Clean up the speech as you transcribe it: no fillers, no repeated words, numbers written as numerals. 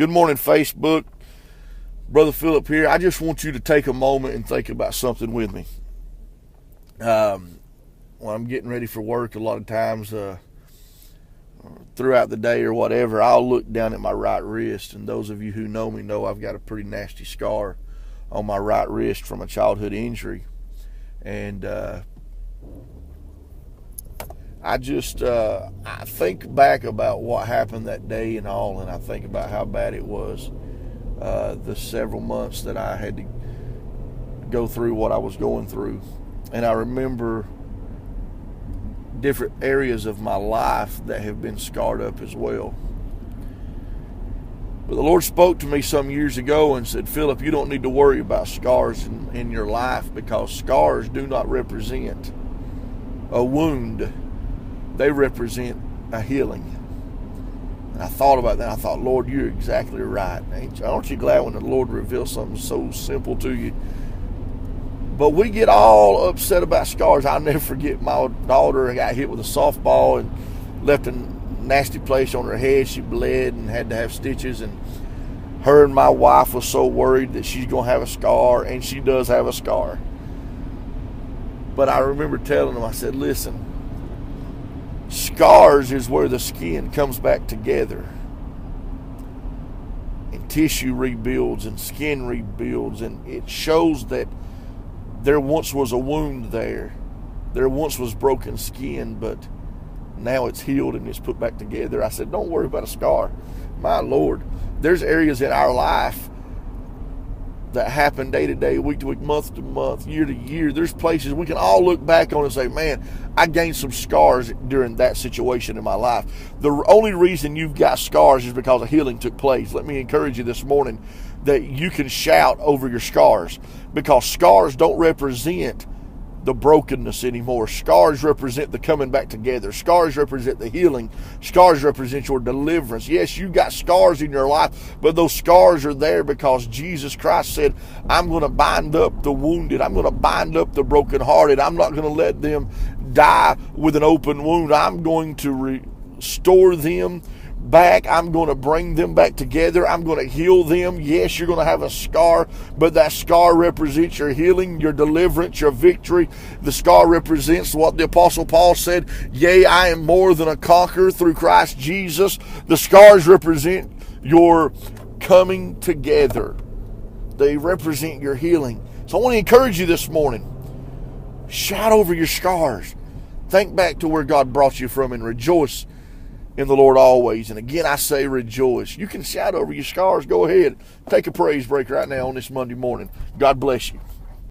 Good morning, Facebook. Brother Philip here. I just want you to take a moment and think about something with me. When I'm getting ready for work, a lot of times throughout the day or whatever, I'll look down at my right wrist. And those of you who know me know I've got a pretty nasty scar on my right wrist from a childhood injury. And I think back about what happened that day and all, and I think about how bad it was the several months that I had to go through what I was going through. And I remember different areas of my life that have been scarred up as well. But the Lord spoke to me some years ago and said, Philip, you don't need to worry about scars in your life, because scars do not represent a wound. They represent a healing. And I thought about that. I thought, Lord, you're exactly right. Aren't you glad when the Lord reveals something so simple to you? But we get all upset about scars. I'll never forget my daughter got hit with a softball and left a nasty place on her head. She bled and had to have stitches. And her and my wife was so worried that she's going to have a scar, and she does have a scar. But I remember telling them, I said, listen, scars is where the skin comes back together and tissue rebuilds and skin rebuilds, and it shows that there once was a wound there. There once was broken skin, but now it's healed and it's put back together. I said, don't worry about a scar. My Lord, there's areas in our life that happen day to day, week to week, month to month, year to year. There's places we can all look back on and say, man, I gained some scars during that situation in my life. The only reason you've got scars is because a healing took place. Let me encourage you this morning that you can shout over your scars, because scars don't represent the brokenness anymore. Scars represent the coming back together. Scars represent the healing. Scars represent your deliverance. Yes, you got scars in your life, but those scars are there because Jesus Christ said, I'm going to bind up the wounded. I'm going to bind up the brokenhearted. I'm not going to let them die with an open wound. I'm going to restore them back. I'm going to bring them back together. I'm going to heal them. Yes, you're going to have a scar, but that scar represents your healing, your deliverance, your victory. The scar represents what the Apostle Paul said, yea, I am more than a conqueror through Christ Jesus. The scars represent your coming together. They represent your healing. So I want to encourage you this morning. Shout over your scars. Think back to where God brought you from and rejoice in the Lord always. And again, I say rejoice. You can shout over your scars. Go ahead. Take a praise break right now on this Monday morning. God bless you.